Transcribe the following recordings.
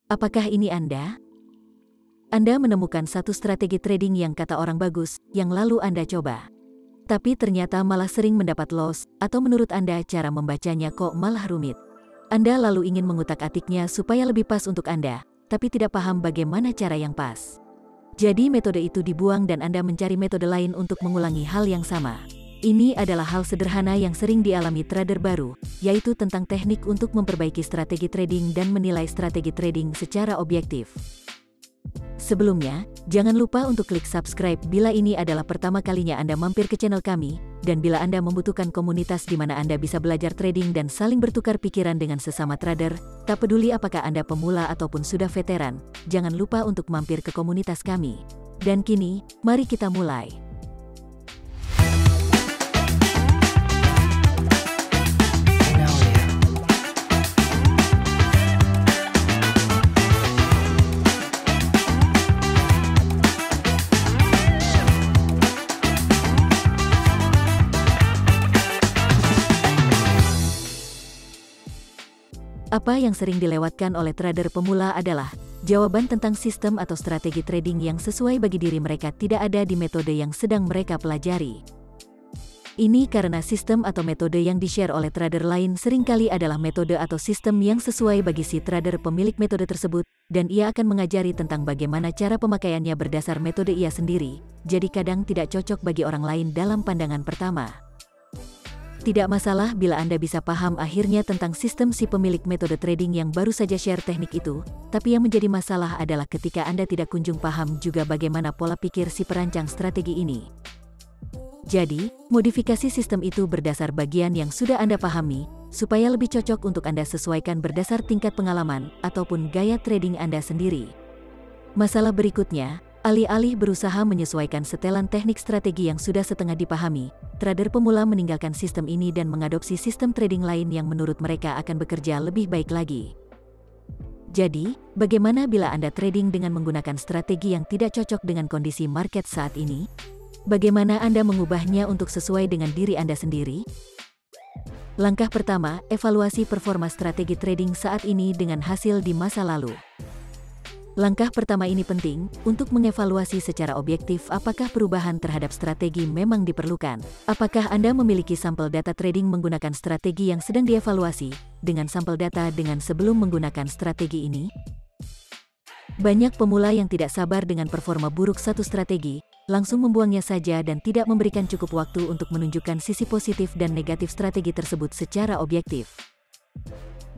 Apakah ini Anda? Anda menemukan satu strategi trading yang kata orang bagus, yang lalu Anda coba. Tapi ternyata malah sering mendapat loss, atau menurut Anda cara membacanya kok malah rumit. Anda lalu ingin mengutak-atiknya supaya lebih pas untuk Anda, tapi tidak paham bagaimana cara yang pas. Jadi metode itu dibuang dan Anda mencari metode lain untuk mengulangi hal yang sama. Ini adalah hal sederhana yang sering dialami trader baru, yaitu tentang teknik untuk memperbaiki strategi trading dan menilai strategi trading secara objektif. Sebelumnya, jangan lupa untuk klik subscribe bila ini adalah pertama kalinya Anda mampir ke channel kami, dan bila Anda membutuhkan komunitas di mana Anda bisa belajar trading dan saling bertukar pikiran dengan sesama trader, tak peduli apakah Anda pemula ataupun sudah veteran, jangan lupa untuk mampir ke komunitas kami. Dan kini, mari kita mulai. Apa yang sering dilewatkan oleh trader pemula adalah jawaban tentang sistem atau strategi trading yang sesuai bagi diri mereka tidak ada di metode yang sedang mereka pelajari. Ini karena sistem atau metode yang di-share oleh trader lain seringkali adalah metode atau sistem yang sesuai bagi si trader pemilik metode tersebut, dan ia akan mengajari tentang bagaimana cara pemakaiannya berdasar metode ia sendiri, jadi kadang tidak cocok bagi orang lain dalam pandangan pertama. Tidak masalah bila Anda bisa paham akhirnya tentang sistem si pemilik metode trading yang baru saja share teknik itu, tapi yang menjadi masalah adalah ketika Anda tidak kunjung paham juga bagaimana pola pikir si perancang strategi ini. Jadi, modifikasi sistem itu berdasar bagian yang sudah Anda pahami, supaya lebih cocok untuk Anda sesuaikan berdasar tingkat pengalaman ataupun gaya trading Anda sendiri. Masalah berikutnya, alih-alih berusaha menyesuaikan setelan teknik strategi yang sudah setengah dipahami, trader pemula meninggalkan sistem ini dan mengadopsi sistem trading lain yang menurut mereka akan bekerja lebih baik lagi. Jadi, bagaimana bila Anda trading dengan menggunakan strategi yang tidak cocok dengan kondisi market saat ini? Bagaimana Anda mengubahnya untuk sesuai dengan diri Anda sendiri? Langkah pertama, evaluasi performa strategi trading saat ini dengan hasil di masa lalu. Langkah pertama ini penting untuk mengevaluasi secara objektif apakah perubahan terhadap strategi memang diperlukan. Apakah Anda memiliki sampel data trading menggunakan strategi yang sedang dievaluasi, dengan sampel data dengan sebelum menggunakan strategi ini? Banyak pemula yang tidak sabar dengan performa buruk satu strategi, langsung membuangnya saja dan tidak memberikan cukup waktu untuk menunjukkan sisi positif dan negatif strategi tersebut secara objektif.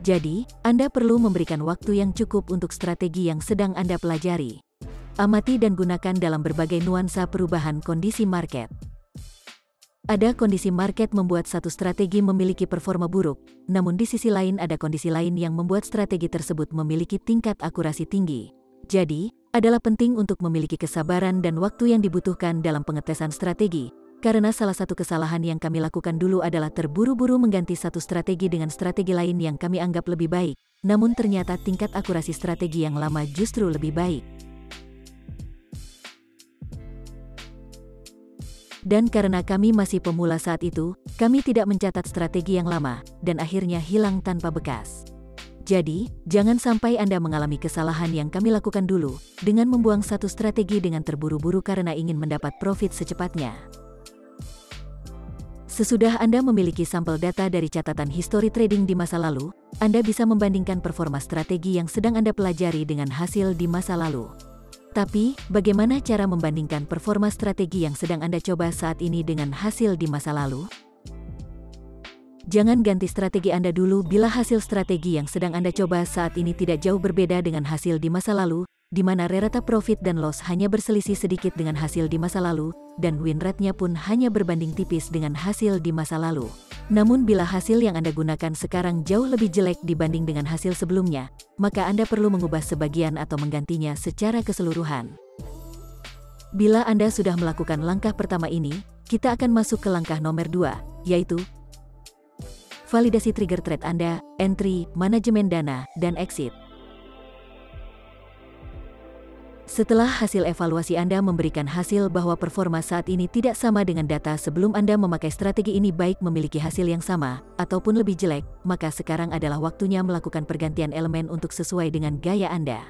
Jadi, Anda perlu memberikan waktu yang cukup untuk strategi yang sedang Anda pelajari. Amati dan gunakan dalam berbagai nuansa perubahan kondisi market. Ada kondisi market membuat satu strategi memiliki performa buruk, namun di sisi lain ada kondisi lain yang membuat strategi tersebut memiliki tingkat akurasi tinggi. Jadi, adalah penting untuk memiliki kesabaran dan waktu yang dibutuhkan dalam pengetesan strategi. Karena salah satu kesalahan yang kami lakukan dulu adalah terburu-buru mengganti satu strategi dengan strategi lain yang kami anggap lebih baik, namun ternyata tingkat akurasi strategi yang lama justru lebih baik. Dan karena kami masih pemula saat itu, kami tidak mencatat strategi yang lama, dan akhirnya hilang tanpa bekas. Jadi, jangan sampai Anda mengalami kesalahan yang kami lakukan dulu, dengan membuang satu strategi dengan terburu-buru karena ingin mendapat profit secepatnya. Sesudah Anda memiliki sampel data dari catatan histori trading di masa lalu, Anda bisa membandingkan performa strategi yang sedang Anda pelajari dengan hasil di masa lalu. Tapi, bagaimana cara membandingkan performa strategi yang sedang Anda coba saat ini dengan hasil di masa lalu? Jangan ganti strategi Anda dulu bila hasil strategi yang sedang Anda coba saat ini tidak jauh berbeda dengan hasil di masa lalu, di mana rata profit dan loss hanya berselisih sedikit dengan hasil di masa lalu, dan win rate-nya pun hanya berbanding tipis dengan hasil di masa lalu. Namun bila hasil yang Anda gunakan sekarang jauh lebih jelek dibanding dengan hasil sebelumnya, maka Anda perlu mengubah sebagian atau menggantinya secara keseluruhan. Bila Anda sudah melakukan langkah pertama ini, kita akan masuk ke langkah nomor 2, yaitu validasi trigger trade Anda, entry, manajemen dana, dan exit. Setelah hasil evaluasi Anda memberikan hasil bahwa performa saat ini tidak sama dengan data sebelum Anda memakai strategi ini, baik memiliki hasil yang sama ataupun lebih jelek, maka sekarang adalah waktunya melakukan pergantian elemen untuk sesuai dengan gaya Anda.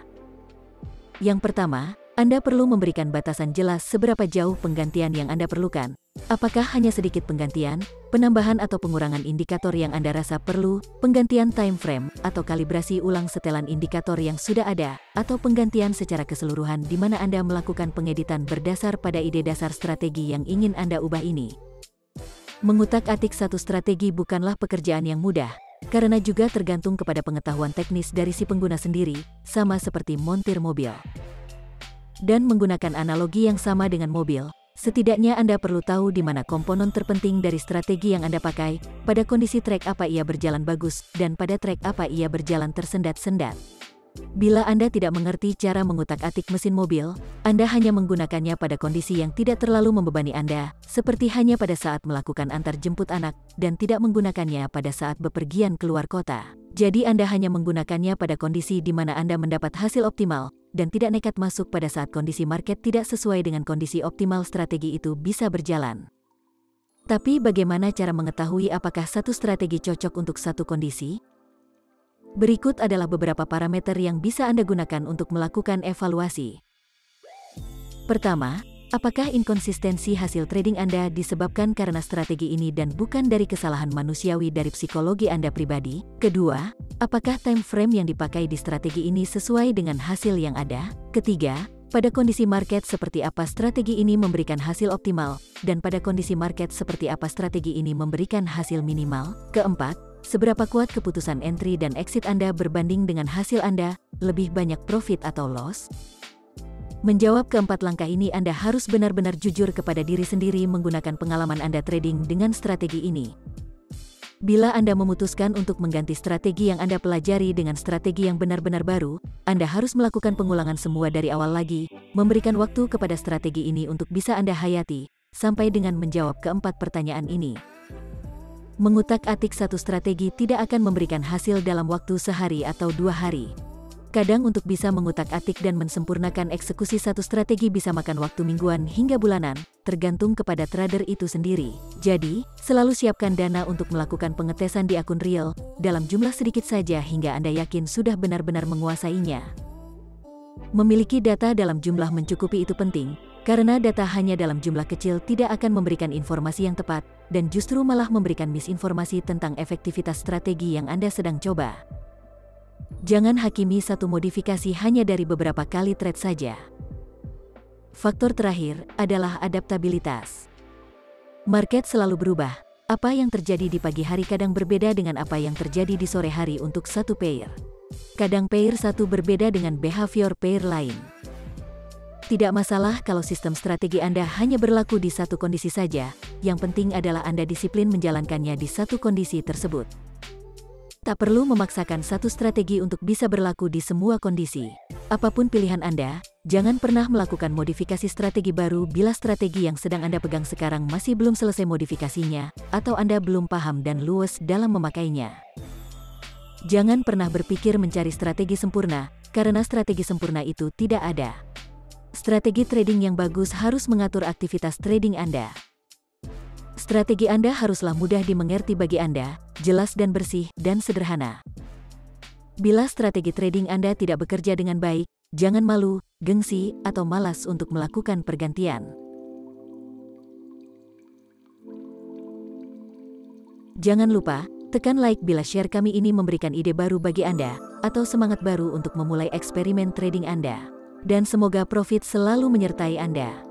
Yang pertama, Anda perlu memberikan batasan jelas seberapa jauh penggantian yang Anda perlukan. Apakah hanya sedikit penggantian, penambahan atau pengurangan indikator yang Anda rasa perlu, penggantian time frame, atau kalibrasi ulang setelan indikator yang sudah ada, atau penggantian secara keseluruhan di mana Anda melakukan pengeditan berdasar pada ide dasar strategi yang ingin Anda ubah ini. Mengutak-atik satu strategi bukanlah pekerjaan yang mudah, karena juga tergantung kepada pengetahuan teknis dari si pengguna sendiri, sama seperti montir mobil. Dan menggunakan analogi yang sama dengan mobil, setidaknya Anda perlu tahu di mana komponen terpenting dari strategi yang Anda pakai, pada kondisi trek apa ia berjalan bagus, dan pada trek apa ia berjalan tersendat-sendat. Bila Anda tidak mengerti cara mengutak-atik mesin mobil, Anda hanya menggunakannya pada kondisi yang tidak terlalu membebani Anda, seperti hanya pada saat melakukan antar jemput anak, dan tidak menggunakannya pada saat bepergian keluar kota. Jadi Anda hanya menggunakannya pada kondisi di mana Anda mendapat hasil optimal, dan tidak nekat masuk pada saat kondisi market tidak sesuai dengan kondisi optimal strategi itu bisa berjalan. Tapi bagaimana cara mengetahui apakah satu strategi cocok untuk satu kondisi? Berikut adalah beberapa parameter yang bisa Anda gunakan untuk melakukan evaluasi. Pertama, apakah inkonsistensi hasil trading Anda disebabkan karena strategi ini dan bukan dari kesalahan manusiawi dari psikologi Anda pribadi? Kedua, apakah time frame yang dipakai di strategi ini sesuai dengan hasil yang ada? Ketiga, pada kondisi market seperti apa strategi ini memberikan hasil optimal, dan pada kondisi market seperti apa strategi ini memberikan hasil minimal? Keempat, seberapa kuat keputusan entry dan exit Anda berbanding dengan hasil Anda, lebih banyak profit atau loss? Menjawab keempat langkah ini Anda harus benar-benar jujur kepada diri sendiri menggunakan pengalaman Anda trading dengan strategi ini. Bila Anda memutuskan untuk mengganti strategi yang Anda pelajari dengan strategi yang benar-benar baru, Anda harus melakukan pengulangan semua dari awal lagi, memberikan waktu kepada strategi ini untuk bisa Anda hayati, sampai dengan menjawab keempat pertanyaan ini. Mengutak-atik satu strategi tidak akan memberikan hasil dalam waktu sehari atau 2 hari. Kadang untuk bisa mengutak-atik dan mensempurnakan eksekusi satu strategi bisa makan waktu mingguan hingga bulanan, tergantung kepada trader itu sendiri. Jadi, selalu siapkan dana untuk melakukan pengetesan di akun real, dalam jumlah sedikit saja hingga Anda yakin sudah benar-benar menguasainya. Memiliki data dalam jumlah mencukupi itu penting, karena data hanya dalam jumlah kecil tidak akan memberikan informasi yang tepat, dan justru malah memberikan misinformasi tentang efektivitas strategi yang Anda sedang coba. Jangan hakimi satu modifikasi hanya dari beberapa kali trade saja. Faktor terakhir adalah adaptabilitas. Market selalu berubah. Apa yang terjadi di pagi hari kadang berbeda dengan apa yang terjadi di sore hari untuk satu pair. Kadang pair satu berbeda dengan behavior pair lain. Tidak masalah kalau sistem strategi Anda hanya berlaku di satu kondisi saja, yang penting adalah Anda disiplin menjalankannya di satu kondisi tersebut. Tak perlu memaksakan satu strategi untuk bisa berlaku di semua kondisi. Apapun pilihan Anda, jangan pernah melakukan modifikasi strategi baru bila strategi yang sedang Anda pegang sekarang masih belum selesai modifikasinya, atau Anda belum paham dan luwes dalam memakainya. Jangan pernah berpikir mencari strategi sempurna, karena strategi sempurna itu tidak ada. Strategi trading yang bagus harus mengatur aktivitas trading Anda. Strategi Anda haruslah mudah dimengerti bagi Anda, jelas dan bersih, dan sederhana. Bila strategi trading Anda tidak bekerja dengan baik, jangan malu, gengsi, atau malas untuk melakukan pergantian. Jangan lupa, tekan like bila share kami ini memberikan ide baru bagi Anda, atau semangat baru untuk memulai eksperimen trading Anda. Dan semoga profit selalu menyertai Anda.